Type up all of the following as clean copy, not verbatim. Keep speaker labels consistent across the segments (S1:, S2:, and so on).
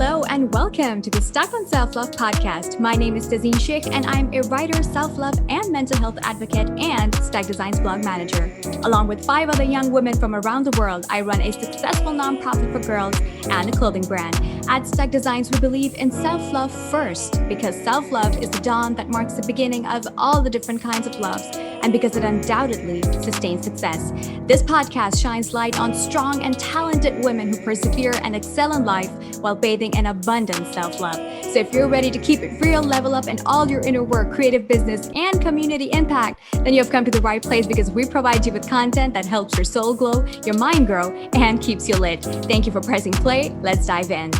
S1: Hello and welcome to the Stuck on Self-Love podcast. My name is Tazeen Sheikh and I'm a writer, self-love and mental health advocate and STUK Design's blog manager. Along with 5 other young women from around the world, I run a successful nonprofit for girls and a clothing brand. At STUK Designs, we believe in self-love first because self-love is the dawn that marks the beginning of all the different kinds of loves and because it undoubtedly sustains success. This podcast shines light on strong and talented women who persevere and excel in life while bathing in abundant self-love. So if you're ready to keep it real, level up in all your inner work, creative business, and community impact, then you've come to the right place because we provide you with content that helps your soul glow, your mind grow, and keeps you lit. Thank you for pressing play. Let's dive in.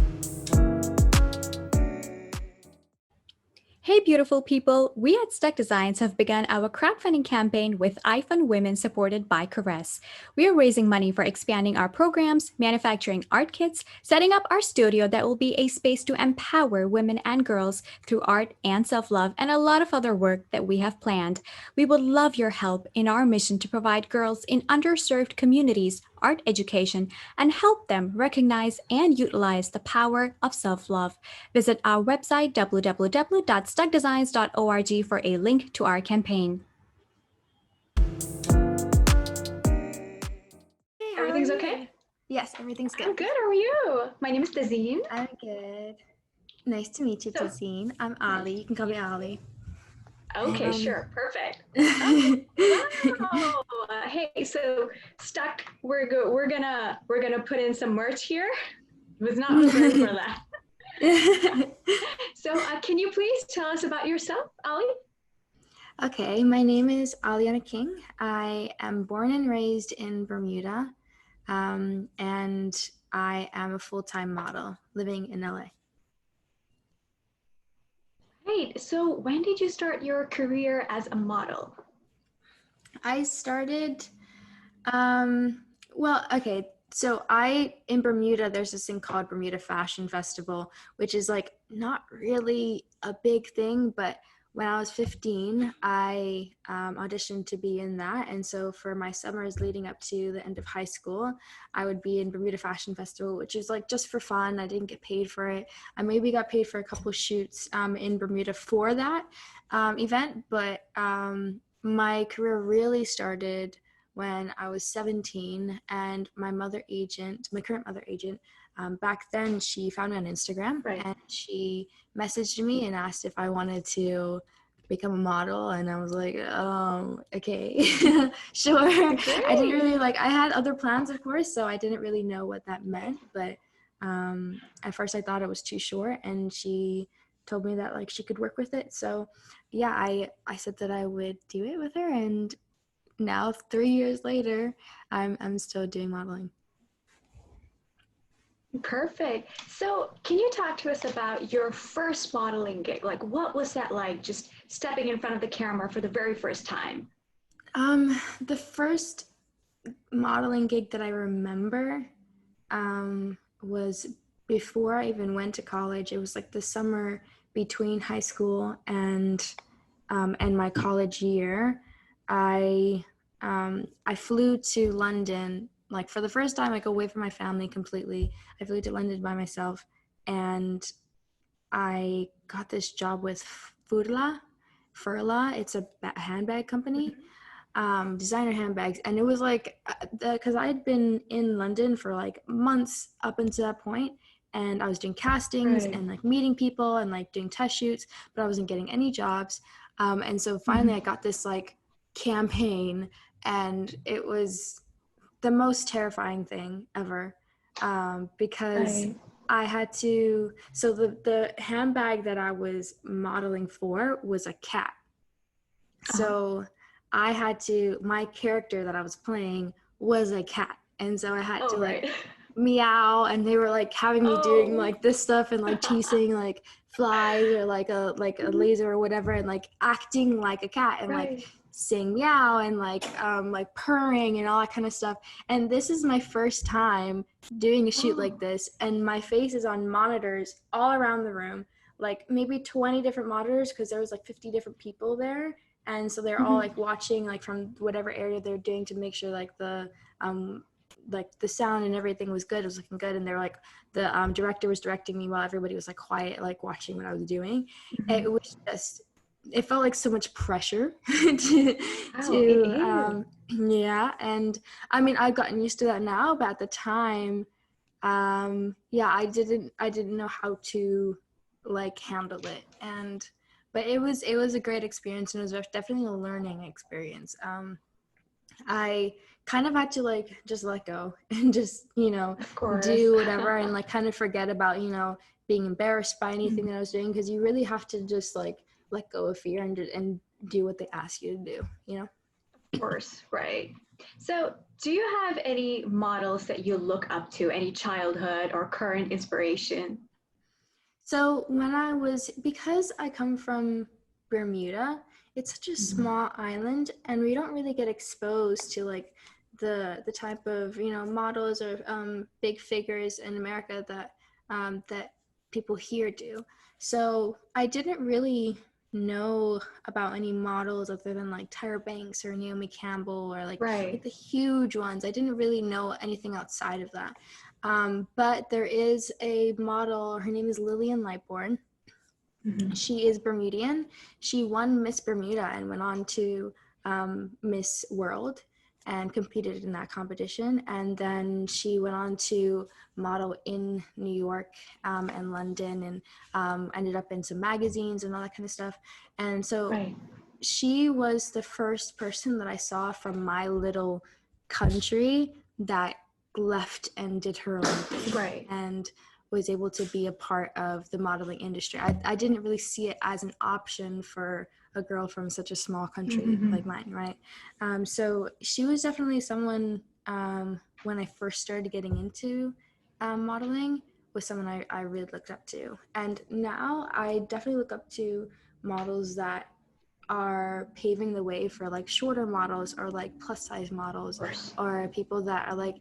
S1: Hey beautiful people, we at STUK Designs have begun our crowdfunding campaign with iFund Women supported by Caress. We are raising money for expanding our programs, manufacturing art kits, setting up our studio that will be a space to empower women and girls through art and self-love, and a lot of other work that we have planned. We would love your help in our mission to provide girls in underserved communities art education and help them recognize and utilize the power of self-love. Visit our website www.stukdesigns.org for a link to our campaign.
S2: Hey, everything's okay?
S1: Yes, everything's good.
S2: I'm good. How are you? My name is Tazeen.
S1: I'm good. Nice to meet you, Tazeen. I'm Ali. You can call me Ali.
S2: Okay, sure. Perfect. Wow. Hey, so STUK, we're gonna put in some merch here. Was not prepared for that. So, can you please tell us about yourself, Ali?
S3: Okay, my name is Aliana King. I am born and raised in Bermuda, and I am a full-time model living in LA.
S2: Great. So, when did you start your career as a model?
S3: I started, so in Bermuda, there's this thing called Bermuda Fashion Festival, which is like not really a big thing, but when I was 15, I auditioned to be in that. And so for my summers leading up to the end of high school, I would be in Bermuda Fashion Festival, which is like just for fun. I didn't get paid for it. I maybe got paid for a couple of shoots in Bermuda for that event, but my career really started when I was 17, and my current mother agent, back then she found me on Instagram,
S2: Right.
S3: and she messaged me and asked if I wanted to become a model, and I was like, okay, sure.
S2: Great.
S3: I didn't really I had other plans, of course, so I didn't really know what that meant, but at first I thought it was too short, and she told me that she could work with it. So yeah, I said that I would do it with her, and now 3 years later, I'm still doing modeling.
S2: Perfect. So can you talk to us about your first modeling gig? What was that like, just stepping in front of the camera for the very first time?
S3: The first modeling gig that I remember was before I even went to college. It was the summer between high school and my college year. I flew to London, for the first time, away from my family completely. I flew to London by myself, and I got this job with Furla. It's a handbag company, designer handbags. And it was because I had been in London for months up until that point, and I was doing castings
S2: Right.
S3: and meeting people and doing test shoots, but I wasn't getting any jobs. And so finally I got this campaign, and it was the most terrifying thing ever, because
S2: Right.
S3: I had to, so the handbag that I was modeling for was a cat. So I had to, my character that I was playing was a cat, and so I had to
S2: right.
S3: meow, and they were having me doing
S2: Oh.
S3: this stuff and chasing flies or a laser or whatever, and acting like a cat and
S2: Right.
S3: saying meow and purring and all that kind of stuff. And this is my first time doing a shoot like this, and my face is on monitors all around the room, maybe 20 different monitors, because there was 50 different people there, and so they're all watching from whatever area they're doing to make sure the like the sound and everything was good. It was looking good. And they were like, the director was directing me while everybody was like quiet, like watching what I was doing. It was just, it felt like so much pressure
S2: Wow, it is.
S3: yeah. And I mean, I've gotten used to that now, but at the time, yeah, I didn't know how to like handle it. But it was a great experience, and it was definitely a learning experience. I kind of had to like just let go and just,
S2: Of course.
S3: do whatever and like kind of forget about, being embarrassed by anything that I was doing, because you really have to just like let go of fear and do what they ask you to do.
S2: Of course, right. So, do you have any models that you look up to, any childhood or current inspiration?
S3: So because I come from Bermuda, it's such a small island, and we don't really get exposed to like the type of models or big figures in America that people here do. So I didn't really know about any models other than like Tyra Banks or Naomi Campbell or like
S2: Right.
S3: the huge ones. I didn't really know anything outside of that. But there is a model, her name is Lillian Lightbourne.
S2: Mhm.
S3: She is Bermudian. She won Miss Bermuda and went on to Miss World and competed in that competition. And then she went on to model in New York and London, and ended up in some magazines and all that kind of stuff. And so
S2: Right.
S3: she was the first person that I saw from my little country that left and did her own thing
S2: Right.
S3: and was able to be a part of the modeling industry. I didn't really see it as an option for a girl from such a small country
S2: Mhm.
S3: like mine, right? So she was definitely someone, when I first started getting into modeling, was someone I really looked up to. And now I definitely look up to models that are paving the way for like shorter models or like plus size
S2: Of
S3: models,
S2: course.
S3: or people that are like,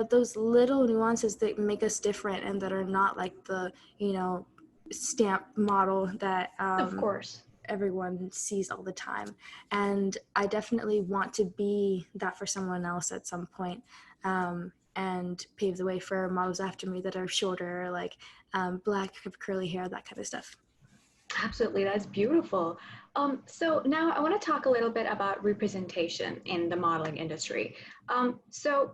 S3: those little nuances that make us different and that are not like the, stamp model that
S2: Of course.
S3: everyone sees all the time. And I definitely want to be that for someone else at some point, and pave the way for models after me that are shorter, like black, curly hair, that kind of stuff.
S2: Absolutely, that's beautiful. So now I want to talk a little bit about representation in the modeling industry. So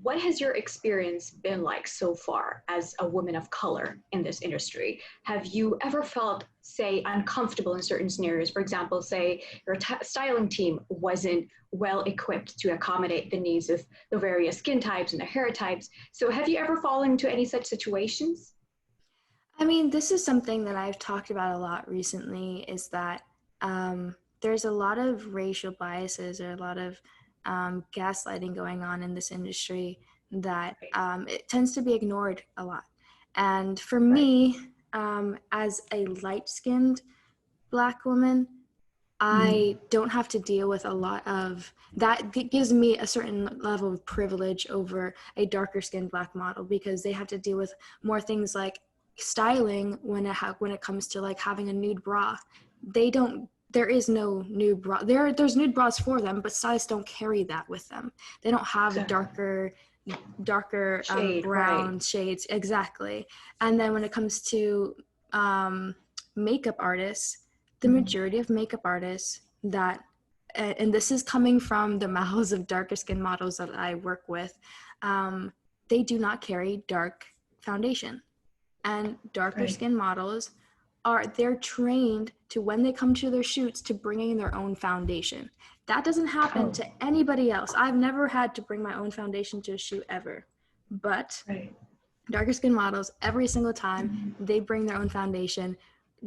S2: what has your experience been like so far as a woman of color in this industry? Have you ever felt, say, uncomfortable in certain scenarios? For example, say your styling team wasn't well equipped to accommodate the needs of the various skin types and the hair types. So have you ever fallen into any such situations?
S3: I mean, this is something that I've talked about a lot recently, is that there's a lot of racial biases or a lot of gaslighting going on in this industry that
S2: Right.
S3: it tends to be ignored a lot. And for
S2: Right.
S3: me, as a light-skinned Black woman,
S2: Mhm.
S3: I don't have to deal with a lot of that. It gives me a certain level of privilege over a darker skinned Black model, because they have to deal with more things like styling when it comes to like having a nude bra. There is no nude bra. There's nude bras for them, but stylists don't carry that with them. They don't have
S2: Exactly.
S3: darker
S2: Shade, right.
S3: brown shades, exactly. And then when it comes to makeup artists, the
S2: Mhm.
S3: majority of makeup artists that, and this is coming from the mouths of darker skin models that I work with, they do not carry dark foundation. And darker
S2: Right.
S3: skin models they're trained to, when they come to their shoots, to bring in their own foundation. That doesn't happen
S2: Oh,
S3: to anybody else. I've never had to bring my own foundation to a shoot ever. But
S2: right.
S3: darker skin models, every single time,
S2: Mhm.
S3: they bring their own foundation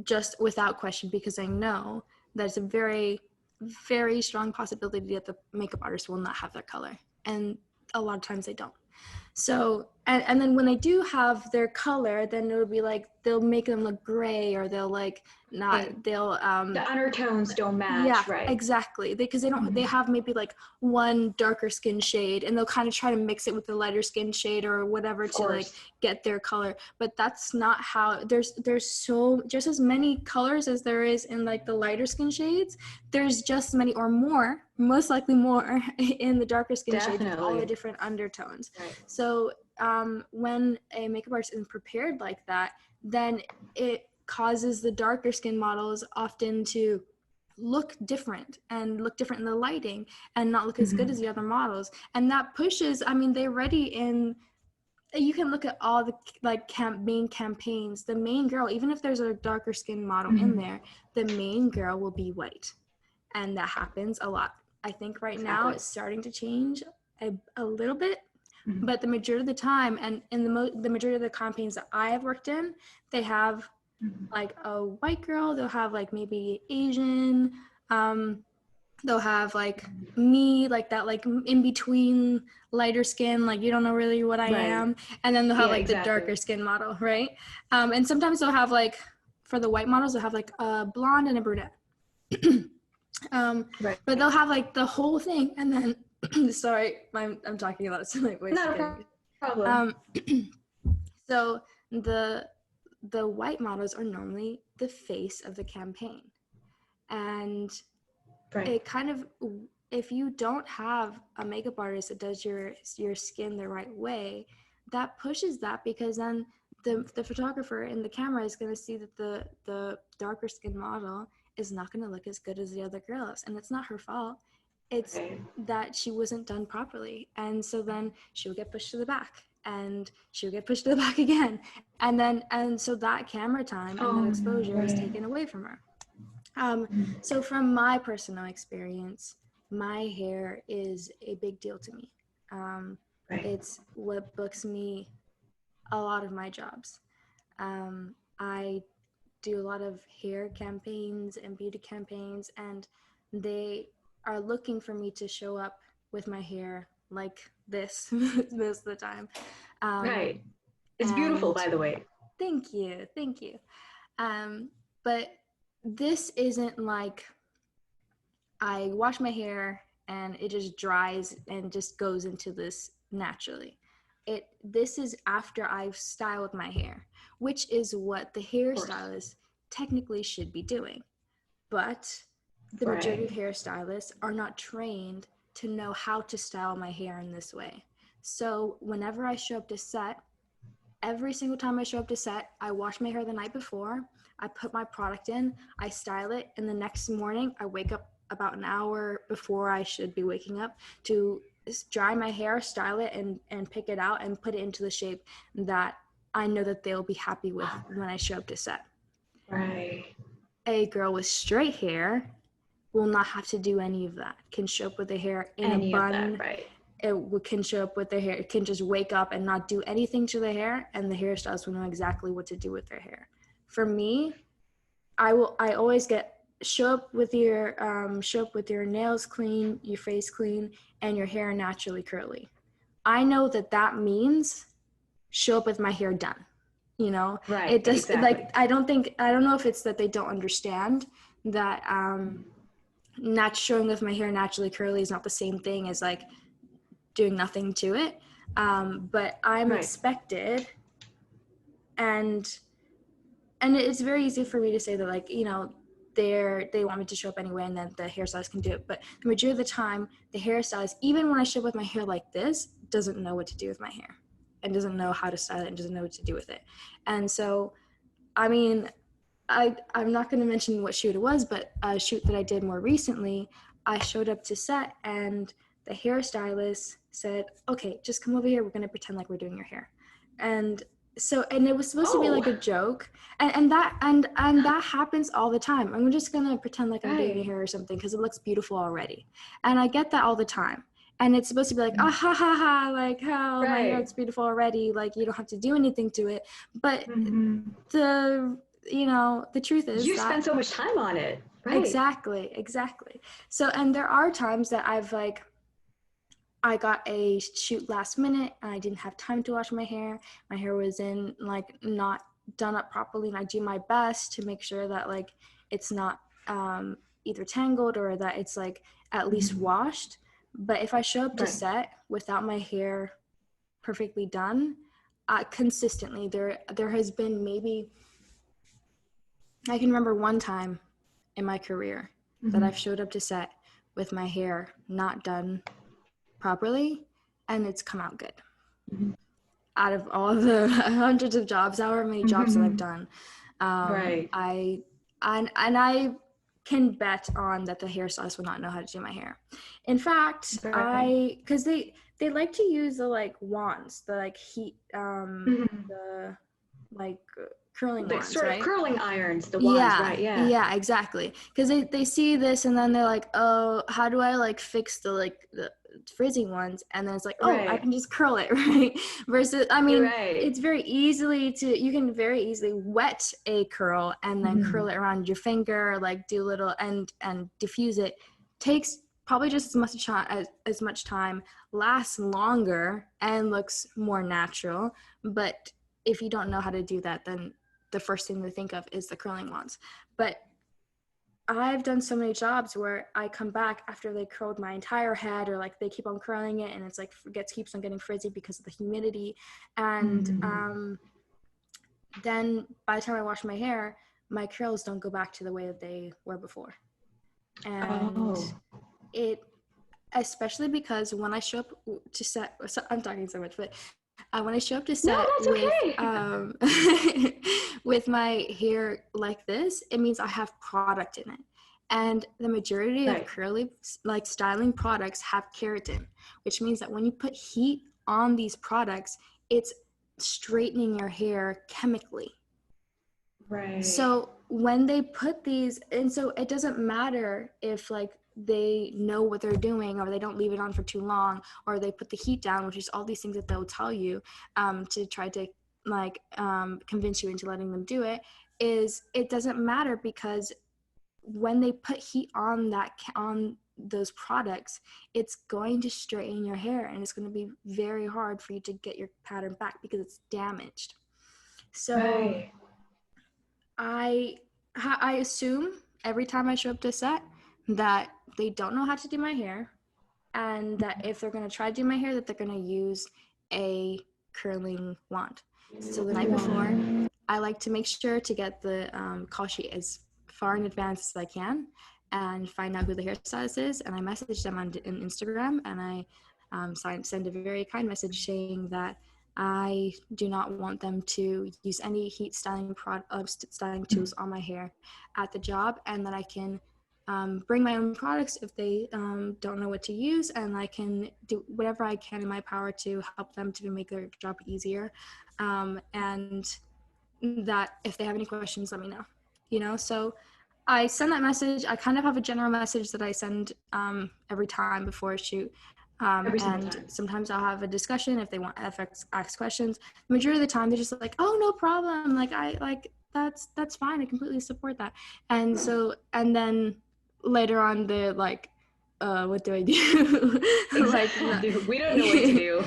S3: just without question, because I know that it's a very, very strong possibility that the makeup artist will not have their color. And a lot of times they don't. So and then when they do have their color, then it'll be like they'll make them look gray, or they'll like not
S2: And
S3: they'll
S2: the undertones don't match,
S3: yeah,
S2: right?
S3: exactly, because they have maybe like one darker skin shade, and they'll kind of try to mix it with the lighter skin shade or whatever
S2: Of
S3: to like
S2: course.
S3: get their color. But that's not how there's so just as many colors as there is in like the lighter skin shades. There's just as many or more, most likely more, in the darker skin shades with all the
S2: Definitely.
S3: different undertones.
S2: Right.
S3: So when a makeup artist is prepared like that, then it causes the darker skin models often to look different and look different in the lighting and not look as good as the other models. And that pushes, I mean, they're ready in, you can look at all the like main campaigns. The main girl, even if there's a darker skin model in there, the main girl will be white. And that happens a lot. I think right now
S2: Exactly.
S3: it's starting to change a little bit,
S2: Mhm.
S3: but the majority of the time, and in the majority of the campaigns that I have worked in, they have like a white girl, they'll have like maybe Asian, they'll have like me, like that, like in between lighter skin, like you don't know really what I
S2: Right.
S3: am, and then they'll have
S2: Yeah,
S3: like the
S2: exactly.
S3: darker skin model, right? And sometimes they'll have like, for the white models, they'll have like a blonde and a brunette.
S2: Right.
S3: But they'll have like the whole thing, and then sorry, I'm talking about so my voice is
S2: Not a
S3: getting
S2: problem.
S3: so the white models are normally the face of the campaign, and
S2: Right.
S3: it kind of, if you don't have a makeup artist that does your skin the right way, that pushes that, because then the photographer in the camera is going to see that the darker skin model is not going to look as good as the other girls, and it's not her fault. It's
S2: Right.
S3: that she wasn't done properly, and so then she'll get pushed to the back, and she'll get pushed to the back again, and so that camera time and that exposure is
S2: Right.
S3: taken away from her. So from my personal experience, my hair is a big deal to me.
S2: Right.
S3: It's what books me a lot of my jobs. I do a lot of hair campaigns and beauty campaigns, and they are looking for me to show up with my hair like this most of the time.
S2: Right. It's beautiful,
S3: And
S2: by the way.
S3: thank you. But this isn't like I wash my hair and it just dries and just goes into this naturally. This is after I've styled my hair, which is what the hairstylist technically should be doing. But the majority of
S2: Right.
S3: hairstylists are not trained to know how to style my hair in this way. So whenever I show up to set, every single time I show up to set, I wash my hair the night before, I put my product in, I style it, and the next morning I wake up about an hour before I should be waking up to dry my hair, style it, and pick it out and put it into the shape that I know that they'll be happy with when I show up to set.
S2: Right.
S3: A girl with straight hair will not have to do any of that, can show up with the hair in
S2: Any
S3: a
S2: of
S3: bun.
S2: that, right.
S3: It can show up with their hair. It can just wake up and not do anything to their hair, and the hairstylist will know exactly what to do with their hair. For me, I always get show up with your nails clean, your face clean, and your hair naturally curly. I know that means show up with my hair done. You know,
S2: Right.
S3: it does.
S2: Exactly.
S3: Like I don't know if it's that they don't understand that not showing with my hair naturally curly is not the same thing as like doing nothing to it, but I'm expected, and it's very easy for me to say that, like, you know, they want me to show up anyway, and then the hairstylist can do it. But the majority of the time, the hairstylist, even when I show up with my hair like this, doesn't know what to do with my hair, and doesn't know how to style it, and doesn't know what to do with it. And so, I mean, I'm not going to mention what shoot it was, but a shoot that I did more recently, I showed up to set, and the hairstylist said, okay, just come over here. We're going to pretend like we're doing your hair. And so, and it was supposed to be like a joke. And that happens all the time. I'm just going to pretend like I'm doing your hair or something because it looks beautiful already. And I get that all the time. And it's supposed to be like, ah, ha, ha, ha, like, oh, my hair looks beautiful already. Like, you don't have to do anything to it. But the truth is
S2: you
S3: that
S2: spend so much time on it. Right.
S3: Exactly. So, and there are times that I've like, I got a shoot last minute and I didn't have time to wash my hair. My hair was in like not done up properly, and I do my best to make sure that like it's not either tangled or that it's like at least washed. But if I show up to set without my hair perfectly done, consistently there has been maybe, I can remember one time in my career that I've showed up to set with my hair not done properly and it's come out good. Out of all of the hundreds of jobs, however many jobs that I've done, I can bet on that the hairstylist will not know how to do my hair. In fact, because they like to use the like wands, the like heat, the like curling
S2: the
S3: wands,
S2: sort
S3: right?
S2: of curling irons, the wands, right?
S3: Yeah, exactly. Because they see this and then they're like, oh, how do I like fix the frizzing ones? And then it's like, oh, I can just curl it, right? Versus, I mean, it's very easily you can very easily wet a curl and then curl it around your finger, like do little and diffuse it. Takes probably just as much time, lasts longer, and looks more natural. But if you don't know how to do that, then the first thing to think of is the curling wands. But I've done so many jobs where I come back after they curled my entire head, or like they keep on curling it and it's like keeps on getting frizzy because of the humidity. And then by the time I wash my hair, my curls don't go back to the way that they were before. And it, especially because when I show up to set, I'm talking so much, but when I show up to set with my hair like this, it means I have product in it. And the majority of curly, like styling products have keratin, which means that when you put heat on these products, it's straightening your hair chemically. Right. So when they put these, and so it doesn't matter if like they know what they're doing, or they don't leave it on for too long, or they put the heat down, which is all these things that they'll tell you to try to like convince you into letting them do it. It doesn't matter, because when they put heat on those products, it's going to straighten your hair, and it's going to be very hard for you to get your pattern back because it's damaged. So I assume every time I show up to set that they don't know how to do my hair, and that if they're going to try to do my hair, that they're going to use a curling wand. So the night before, I like to make sure to get the call sheet as far in advance as I can and find out who the hairstylist is, and I message them on Instagram, and I send a very kind message saying that I do not want them to use any heat styling tools on my hair at the job, and that I can bring my own products if they don't know what to use, and I can do whatever I can in my power to help them to make their job easier, and that if they have any questions, let me know. So I send that message. I kind of have a general message that I send every time before a shoot. And sometimes I'll have a discussion if they want to ask questions. The majority of the time they're just like, oh, no problem. That's fine. I completely support that. And so, and then later on they're like, what do I do?
S2: Exactly. We don't know what to do.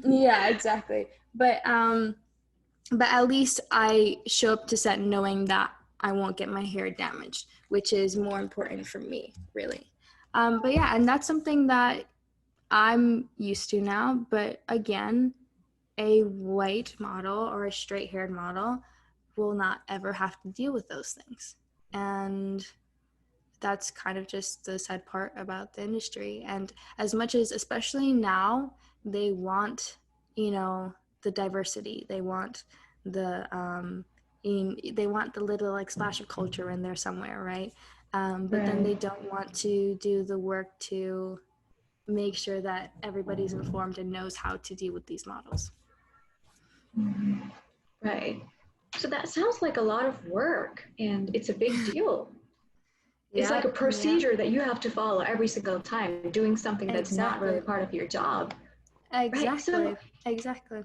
S3: Yeah, exactly. But at least I show up to set knowing that I won't get my hair damaged, which is more important for me, really. But yeah, and that's something that I'm used to now. But again, a white model or a straight-haired model will not ever have to deal with those things. And that's kind of just the sad part about the industry. And as much as, especially now, they want, the diversity, they want the little like splash of culture in there somewhere, right? But then they don't want to do the work to make sure that everybody's informed and knows how to deal with these models.
S2: Right. So that sounds like a lot of work, and it's a big deal. It's like a procedure that you have to follow every single time, doing something that's not really part of your job.
S3: Exactly.
S2: Right? So,
S3: exactly.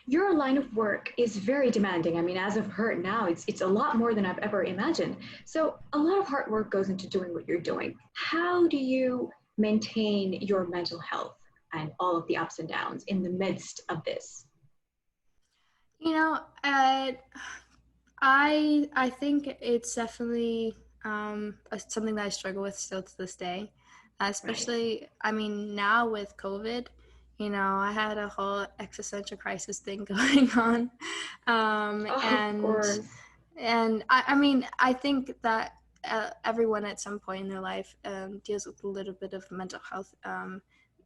S2: Your line of work is very demanding. I mean, as I've heard now, it's a lot more than I've ever imagined. So a lot of hard work goes into doing what you're doing. How do you maintain your mental health and all of the ups and downs in the midst of this?
S3: You know, I think it's definitely something that I struggle with still to this day,
S2: Right.
S3: especially, I mean, now with COVID, I had a whole existential crisis thing going on.
S2: Oh, of
S3: And
S2: course.
S3: I mean, I think that everyone at some point in their life deals with a little bit of mental health.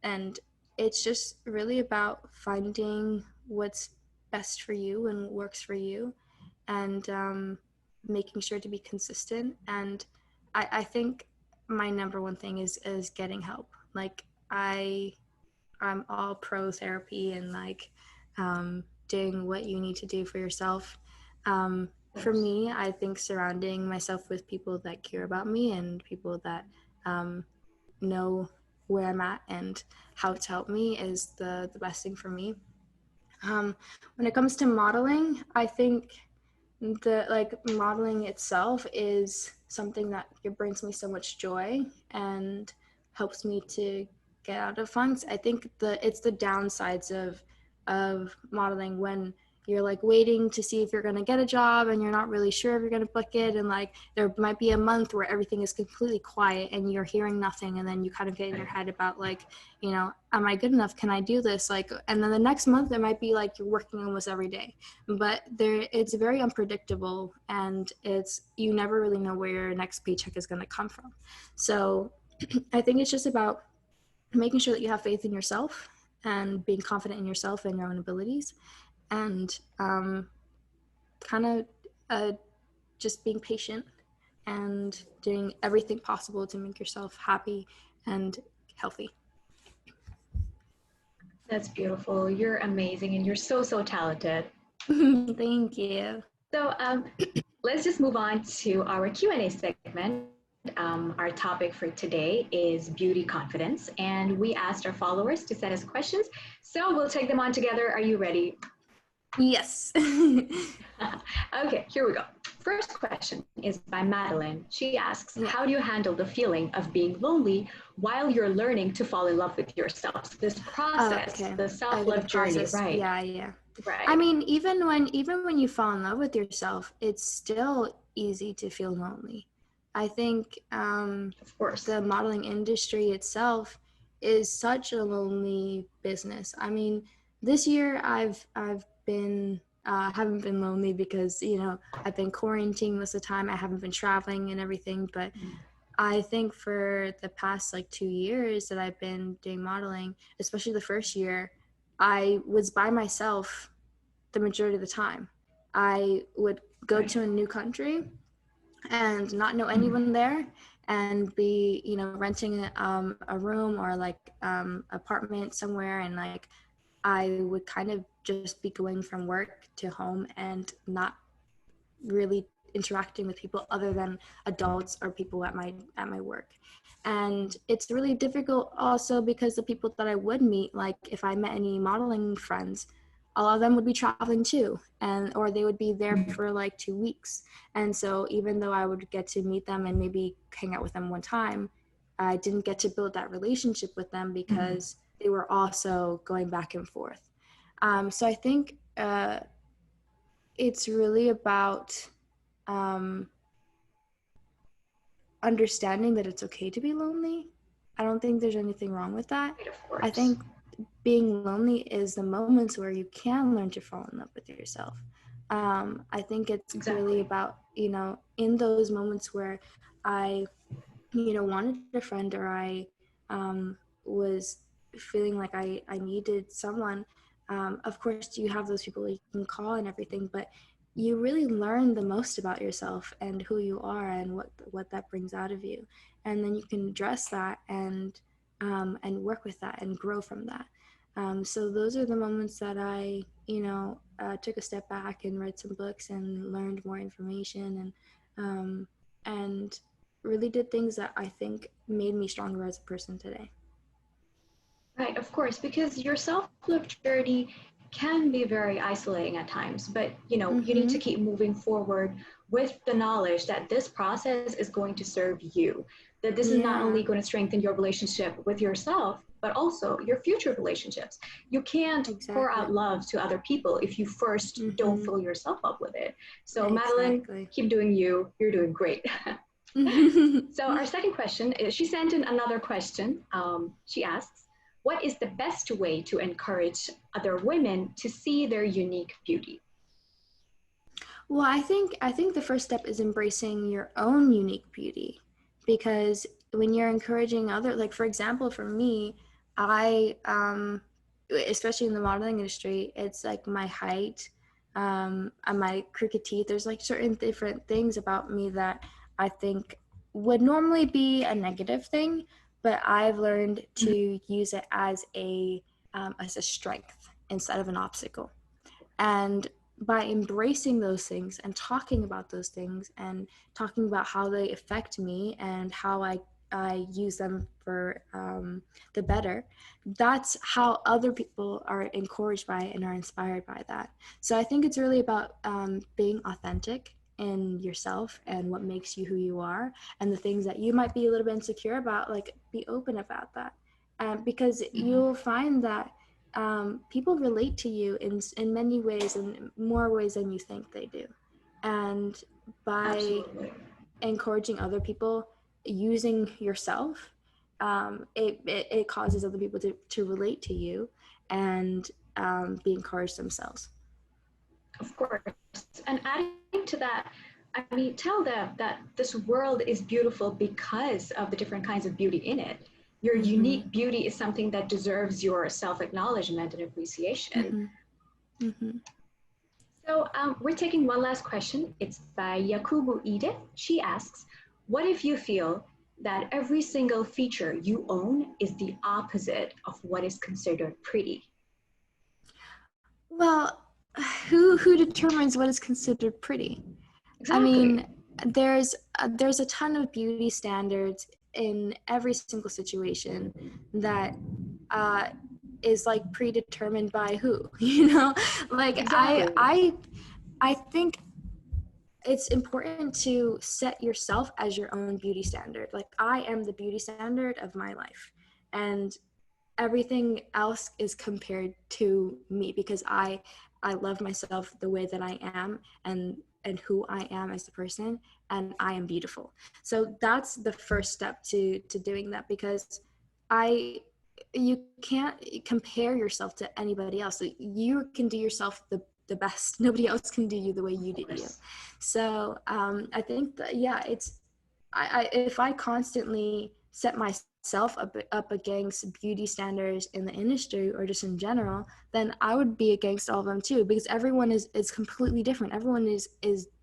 S3: And it's just really about finding what's best for you and what works for you, and making sure to be consistent. And I think my number one thing is getting help. Like I'm all pro therapy and like doing what you need to do for yourself. For me, I think surrounding myself with people that care about me and people that know where I'm at and how to help me is the best thing for me. When it comes to modeling, I think the like modeling itself is something that it brings me so much joy and helps me to get out of funks. I think it's the downsides of modeling when you're like waiting to see if you're going to get a job and you're not really sure if you're going to book it, and like there might be a month where everything is completely quiet and you're hearing nothing, and then you kind of get in your head about like, am I good enough, can I do this, like, and then the next month it might be like you're working almost every day, but it's very unpredictable, and you never really know where your next paycheck is going to come from. So I think it's just about making sure that you have faith in yourself and being confident in yourself and your own abilities, and kind of just being patient and doing everything possible to make yourself happy and healthy.
S2: That's beautiful. You're amazing and you're so, so talented.
S3: Thank you.
S2: So let's just move on to our Q&A segment. Our topic for today is beauty confidence, and we asked our followers to send us questions. So we'll take them on together. Are you ready?
S3: Yes.
S2: Okay, here we go. First question is by Madeline. She asks,
S3: Yeah.
S2: how do you handle the feeling of being lonely while you're learning to fall in love with yourself? So this process, the self-love journey, right?
S3: Yeah.
S2: Right.
S3: I mean, even when you fall in love with yourself, it's still easy to feel lonely. I think
S2: Of course.
S3: the modeling industry itself is such a lonely business. I mean, this year I've been haven't been lonely because I've been quarantining most of the time. I haven't been traveling and everything, but I think for the past like 2 years that I've been doing modeling, especially the first year, I was by myself the majority of the time. I would go to a new country and not know anyone there, and be renting a room or like apartment somewhere, and like I would kind of just be going from work to home and not really interacting with people other than adults or people at my work. And it's really difficult also because the people that I would meet, like if I met any modeling friends, a lot of them would be traveling too, or they would be there for like 2 weeks. And so even though I would get to meet them and maybe hang out with them one time, I didn't get to build that relationship with them because they were also going back and forth. So I think it's really about understanding that it's okay to be lonely. I don't think there's anything wrong with that.
S2: Right, of course.
S3: I think being lonely is the moments where you can learn to fall in love with yourself. I think it's really about, in those moments where I, wanted a friend, or I was feeling like I needed someone. Of course, you have those people you can call and everything, but you really learn the most about yourself and who you are and what that brings out of you, and then you can address that and work with that and grow from that. So those are the moments that I took a step back and read some books and learned more information, and really did things that I think made me stronger as a person today.
S2: Right, of course, because your self-love journey can be very isolating at times, but you need to keep moving forward with the knowledge that this process is going to serve you. that this is not only going to strengthen your relationship with yourself, but also your future relationships. You can't pour out love to other people if you first don't fill yourself up with it. So Madeline, keep doing you. You're doing great. So our second question is, she sent in another question. She asks, what is the best way to encourage other women to see their unique beauty?
S3: Well, I think the first step is embracing your own unique beauty, because when you're encouraging other, like for example, for me, I especially in the modeling industry, it's like my height, and my crooked teeth. There's like certain different things about me that I think would normally be a negative thing, but I've learned to use it as a strength instead of an obstacle. And by embracing those things and talking about those things and talking about how they affect me and how I use them for the better, that's how other people are encouraged by it and are inspired by that. So I think it's really about being authentic in yourself and what makes you who you are, and the things that you might be a little bit insecure about, like be open about that. Because you'll find that people relate to you in many ways, and more ways than you think they do. And by encouraging other people using yourself, it causes other people to relate to you and be encouraged themselves.
S2: Of course. And adding to that, I mean, tell them that this world is beautiful because of the different kinds of beauty in it. Your unique beauty is something that deserves your self-acknowledgement and appreciation. So we're taking one last question. It's by Yakubu Edith. She asks, what if you feel that every single feature you own is the opposite of what is considered pretty?
S3: Well, who determines what is considered pretty? Exactly. I mean, there's a ton of beauty standards in every single situation that is like predetermined by who, you know? Like exactly. I think it's important to set yourself as your own beauty standard. Like, I am the beauty standard of my life, and everything else is compared to me, because I love myself the way that I am and who I am as a person, and I am beautiful. So that's the first step to doing that, because you can't compare yourself to anybody else. So you can do yourself the best. Nobody else can do you the way you do you. So I think that, yeah, it's if I constantly set myself up against beauty standards in the industry or just in general, then I would be against all of them too, because everyone is completely different. Everyone is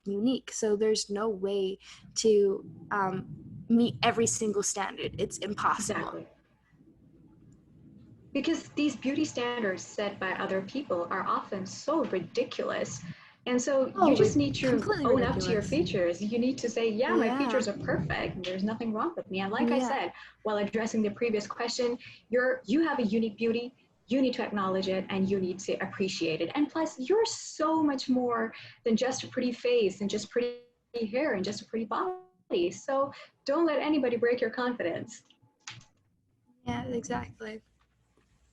S3: unique. So there's no way to meet every single standard. It's impossible.
S2: Exactly. Because these beauty standards set by other people are often so ridiculous. And so you just need to own up to your features. You need to say, yeah, my features are perfect, and there's nothing wrong with me. And like I said, while addressing the previous question, you have a unique beauty, you need to acknowledge it, and you need to appreciate it. And plus, you're so much more than just a pretty face and just pretty hair and just a pretty body. So don't let anybody break your confidence.
S3: Yeah, exactly.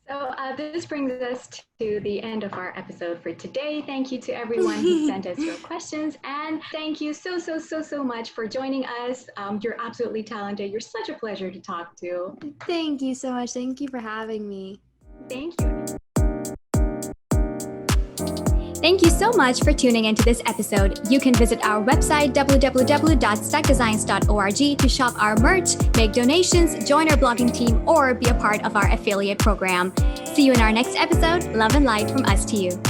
S2: So this brings us to the end of our episode for today. Thank you to everyone who sent us your questions. And thank you so much for joining us. You're absolutely talented. You're such a pleasure to talk to.
S3: Thank you so much. Thank you for having me.
S2: Thank you.
S1: Thank you so much for tuning into this episode. You can visit our website, www.stukdesigns.org, to shop our merch, make donations, join our blogging team, or be a part of our affiliate program. See you in our next episode. Love and light from us to you.